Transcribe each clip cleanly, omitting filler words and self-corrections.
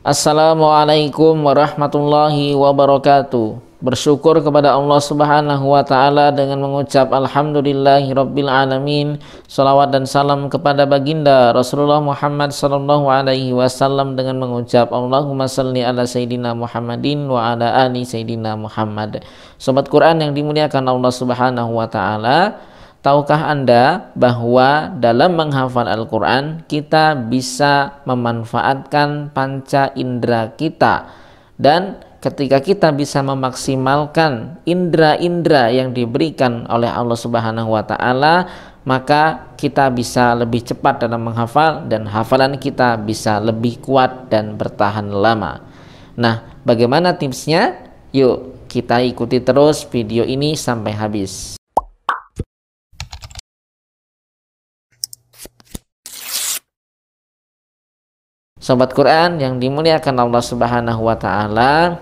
Assalamualaikum warahmatullahi wabarakatuh. Bersyukur kepada Allah Subhanahu wa taala dengan mengucap alhamdulillahirabbil alamin. Salawat dan salam kepada baginda Rasulullah Muhammad sallallahu alaihi wasallam dengan mengucap Allahumma shalli ala sayidina Muhammadin wa ala ali sayidina Muhammad. Sobat Quran yang dimuliakan Allah Subhanahu wa taala, tahukah Anda bahwa dalam menghafal Al-Quran kita bisa memanfaatkan panca indera kita, dan ketika kita bisa memaksimalkan indera-indera yang diberikan oleh Allah Subhanahu wa taala, maka kita bisa lebih cepat dalam menghafal dan hafalan kita bisa lebih kuat dan bertahan lama. Nah, bagaimana tipsnya? Yuk kita ikuti terus video ini sampai habis. Sobat Quran yang dimuliakan Allah Subhanahu wa taala,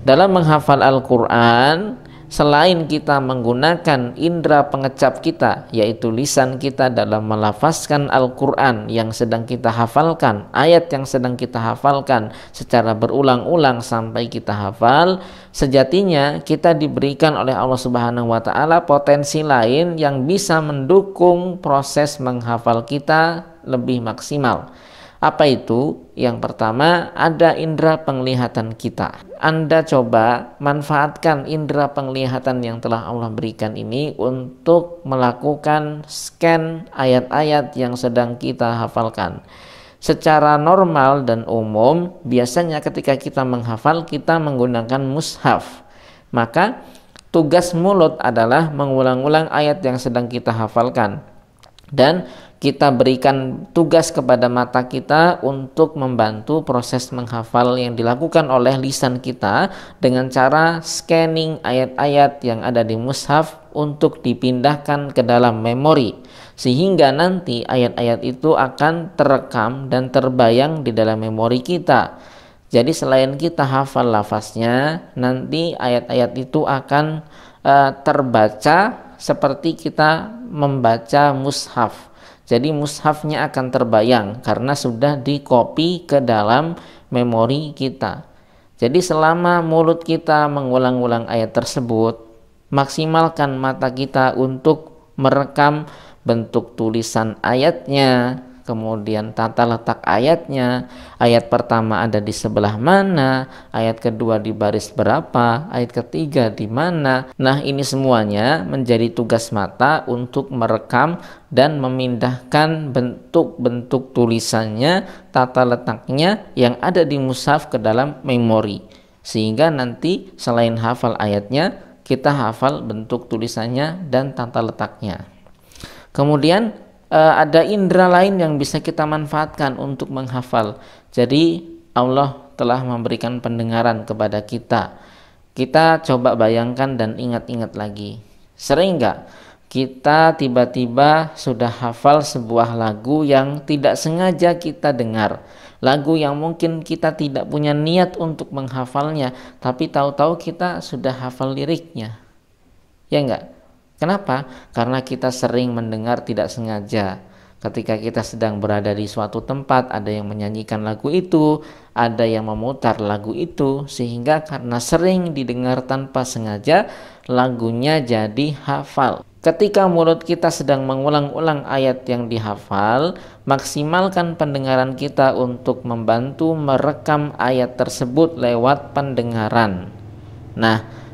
dalam menghafal Al-Quran, selain kita menggunakan indera pengecap kita, yaitu lisan kita dalam melafazkan Al-Quran yang sedang kita hafalkan, ayat yang sedang kita hafalkan secara berulang-ulang sampai kita hafal, sejatinya kita diberikan oleh Allah Subhanahu wa taala potensi lain yang bisa mendukung proses menghafal kita lebih maksimal. Apa itu? Yang pertama, ada indera penglihatan kita. Anda coba manfaatkan indera penglihatan yang telah Allah berikan ini untuk melakukan scan ayat-ayat yang sedang kita hafalkan. Secara normal dan umum, biasanya ketika kita menghafal, kita menggunakan mushaf. Maka tugas mulut adalah mengulang-ulang ayat yang sedang kita hafalkan. Dan kita berikan tugas kepada mata kita untuk membantu proses menghafal yang dilakukan oleh lisan kita dengan cara scanning ayat-ayat yang ada di mushaf untuk dipindahkan ke dalam memori, sehingga nanti ayat-ayat itu akan terekam dan terbayang di dalam memori kita. Jadi selain kita hafal lafaznya, nanti ayat-ayat itu akan terbaca seperti kita membaca mushaf. Jadi mushafnya akan terbayang karena sudah dikopi ke dalam memori kita. Jadi selama mulut kita mengulang-ulang ayat tersebut, maksimalkan mata kita untuk merekam bentuk tulisan ayatnya, kemudian tata letak ayatnya, ayat pertama ada di sebelah mana, ayat kedua di baris berapa, ayat ketiga di mana. Nah, ini semuanya menjadi tugas mata untuk merekam dan memindahkan bentuk-bentuk tulisannya, tata letaknya yang ada di mushaf ke dalam memori. Sehingga nanti selain hafal ayatnya, kita hafal bentuk tulisannya dan tata letaknya. Kemudian ada indera lain yang bisa kita manfaatkan untuk menghafal. Jadi Allah telah memberikan pendengaran kepada kita. Kita coba bayangkan dan ingat-ingat lagi. Sering nggak kita tiba-tiba sudah hafal sebuah lagu yang tidak sengaja kita dengar, lagu yang mungkin kita tidak punya niat untuk menghafalnya, tapi tahu-tahu kita sudah hafal liriknya, ya enggak? Kenapa? Karena kita sering mendengar tidak sengaja. Ketika kita sedang berada di suatu tempat, ada yang menyanyikan lagu itu, ada yang memutar lagu itu, sehingga karena sering didengar tanpa sengaja, lagunya jadi hafal. Ketika mulut kita sedang mengulang-ulang ayat yang dihafal, maksimalkan pendengaran kita untuk membantu merekam ayat tersebut lewat pendengaran. Nah,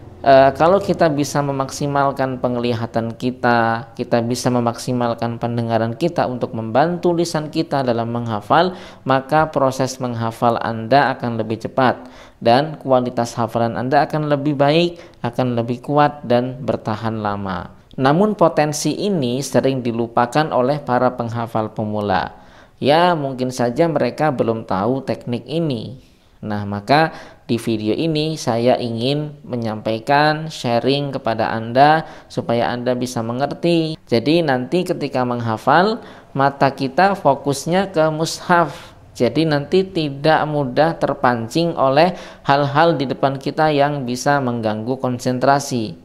kalau kita bisa memaksimalkan penglihatan kita, kita bisa memaksimalkan pendengaran kita untuk membantu lisan kita dalam menghafal, maka proses menghafal Anda akan lebih cepat dan kualitas hafalan Anda akan lebih baik, akan lebih kuat dan bertahan lama. Namun potensi ini sering dilupakan oleh para penghafal pemula. Ya, mungkin saja mereka belum tahu teknik ini. Nah, maka di video ini saya ingin menyampaikan sharing kepada Anda supaya Anda bisa mengerti. Jadi nanti ketika menghafal, mata kita fokusnya ke mushaf. Jadi nanti tidak mudah terpancing oleh hal-hal di depan kita yang bisa mengganggu konsentrasi.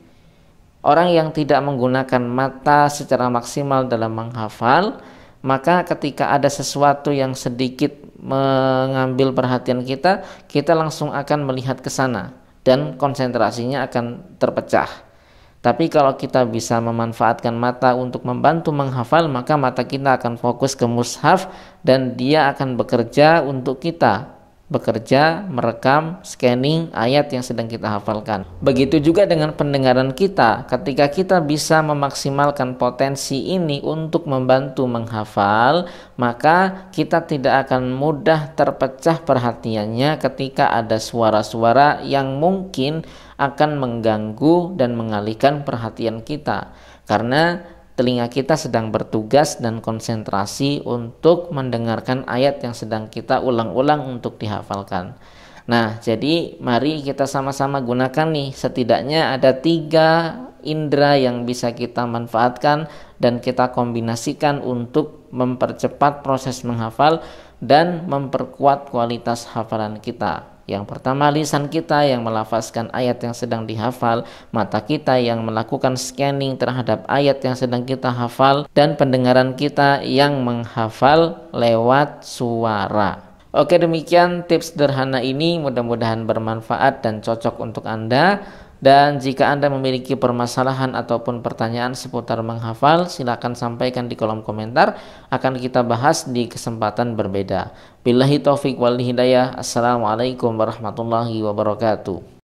Orang yang tidak menggunakan mata secara maksimal dalam menghafal, maka ketika ada sesuatu yang sedikit mengambil perhatian kita, kita langsung akan melihat ke sana dan konsentrasinya akan terpecah. Tapi kalau kita bisa memanfaatkan mata untuk membantu menghafal, maka mata kita akan fokus ke mushaf dan dia akan bekerja untuk kita, bekerja, merekam, scanning ayat yang sedang kita hafalkan. Begitu juga dengan pendengaran kita. Ketika kita bisa memaksimalkan potensi ini untuk membantu menghafal, maka kita tidak akan mudah terpecah perhatiannya ketika ada suara-suara yang mungkin akan mengganggu dan mengalihkan perhatian kita, karena telinga kita sedang bertugas dan konsentrasi untuk mendengarkan ayat yang sedang kita ulang-ulang untuk dihafalkan. Nah, jadi mari kita sama-sama gunakan nih, setidaknya ada 3 indera yang bisa kita manfaatkan dan kita kombinasikan untuk mempercepat proses menghafal dan memperkuat kualitas hafalan kita. Yang pertama, lisan kita yang melafazkan ayat yang sedang dihafal, mata kita yang melakukan scanning terhadap ayat yang sedang kita hafal, dan pendengaran kita yang menghafal lewat suara. Oke, demikian tips sederhana ini, mudah-mudahan bermanfaat dan cocok untuk Anda. Dan jika Anda memiliki permasalahan ataupun pertanyaan seputar menghafal, silakan sampaikan di kolom komentar, akan kita bahas di kesempatan berbeda. Billahi taufik wal hidayah. Assalamualaikum warahmatullahi wabarakatuh.